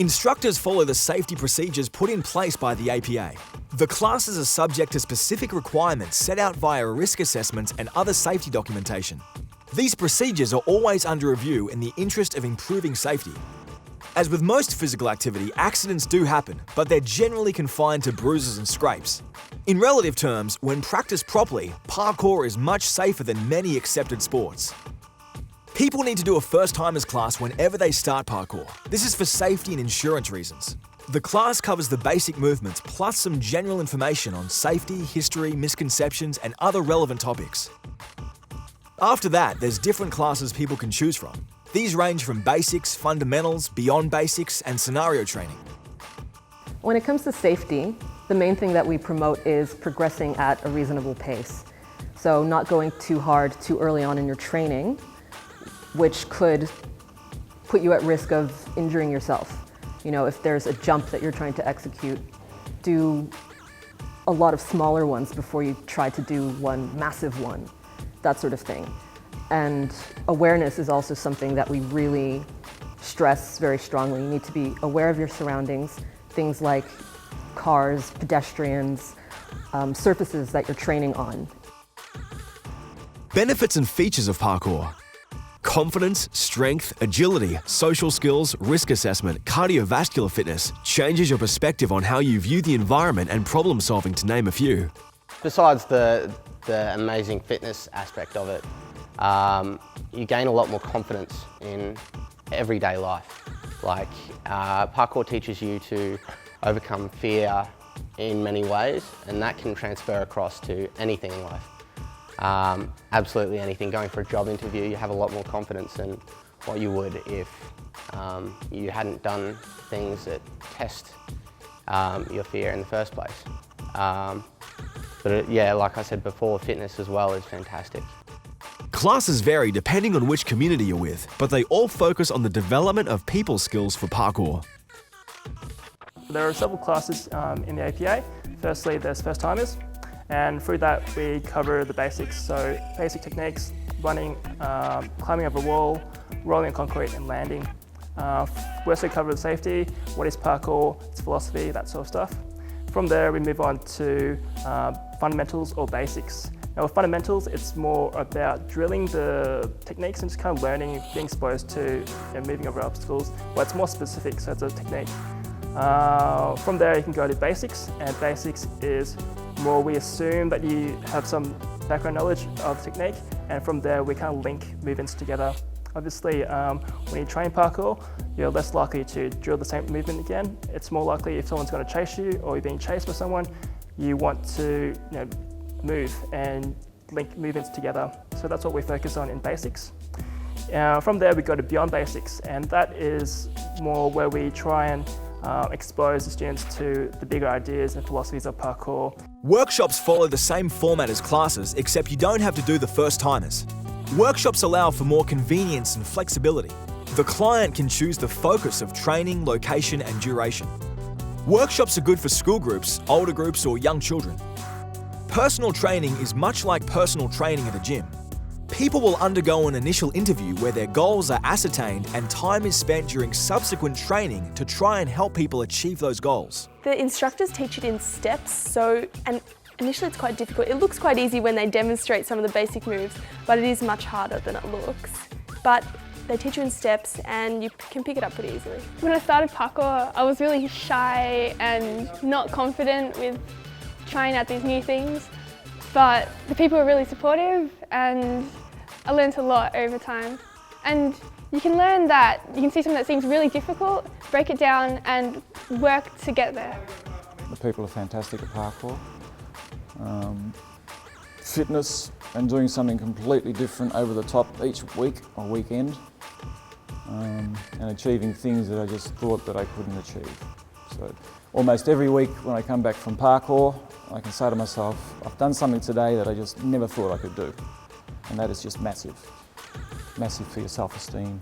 Instructors follow the safety procedures put in place by the APA. The classes are subject to specific requirements set out via risk assessments and other safety documentation. These procedures are always under review in the interest of improving safety. As with most physical activity, accidents do happen, but they're generally confined to bruises and scrapes. In relative terms, when practiced properly, parkour is much safer than many accepted sports. People need to do a first-timers class whenever they start parkour. This is for safety and insurance reasons. The class covers the basic movements plus some general information on safety, history, misconceptions, and other relevant topics. After that, there's different classes people can choose from. These range from basics, fundamentals, beyond basics, and scenario training. When it comes to safety, the main thing that we promote is progressing at a reasonable pace. So not going too hard too early on in your training, which could put you at risk of injuring yourself. You know, if there's a jump that you're trying to execute, do a lot of smaller ones before you try to do one massive one, that sort of thing. And awareness is also something that we really stress very strongly. You need to be aware of your surroundings, things like cars, pedestrians, surfaces that you're training on. Benefits and features of parkour. Confidence, strength, agility, social skills, risk assessment, cardiovascular fitness changes your perspective on how you view the environment and problem solving, to name a few. Besides the amazing fitness aspect of it, you gain a lot more confidence in everyday life. Like parkour teaches you to overcome fear in many ways, and that can transfer across to anything in life. Absolutely anything. Going for a job interview, you have a lot more confidence than what you would if you hadn't done things that test your fear in the first place. Yeah, like I said before, fitness as well is fantastic. Classes vary depending on which community you're with, but they all focus on the development of people skills for parkour. There are several classes in the APA. Firstly, there's first timers, and through that we cover the basics, so basic techniques, running, climbing over a wall, rolling on concrete and landing. We also cover the safety, what is parkour, its philosophy, that sort of stuff. From there we move on to fundamentals or basics. Now with fundamentals, it's more about drilling the techniques and just kind of learning, being exposed to moving over obstacles, but it's more specific, so it's a technique. From there you can go to basics, and basics is more we assume that you have some background knowledge of the technique, and from there we kind of link movements together. Obviously, when you train parkour, you're less likely to drill the same movement again. It's more likely if someone's going to chase you or you're being chased by someone, you want to move and link movements together. So that's what we focus on in basics. From there we go to beyond basics, and that is more where we try and expose the students to the bigger ideas and philosophies of parkour. Workshops follow the same format as classes, except you don't have to do the first timers. Workshops allow for more convenience and flexibility. The client can choose the focus of training, location, and duration. Workshops are good for school groups, older groups, or young children. Personal training is much like personal training at a gym. People will undergo an initial interview where their goals are ascertained and time is spent during subsequent training to try and help people achieve those goals. The instructors teach it in steps, and initially it's quite difficult. It looks quite easy when they demonstrate some of the basic moves, but it is much harder than it looks. But they teach you in steps and you can pick it up pretty easily. When I started parkour, I was really shy and not confident with trying out these new things, but the people were really supportive and I learned a lot over time. And you can learn that, you can see something that seems really difficult, break it down and work to get there. The people are fantastic at parkour. Fitness and doing something completely different over the top each week or weekend, and achieving things that I just thought that I couldn't achieve. So almost every week when I come back from parkour, I can say to myself, I've done something today that I just never thought I could do. And that is just massive. Massive for your self-esteem.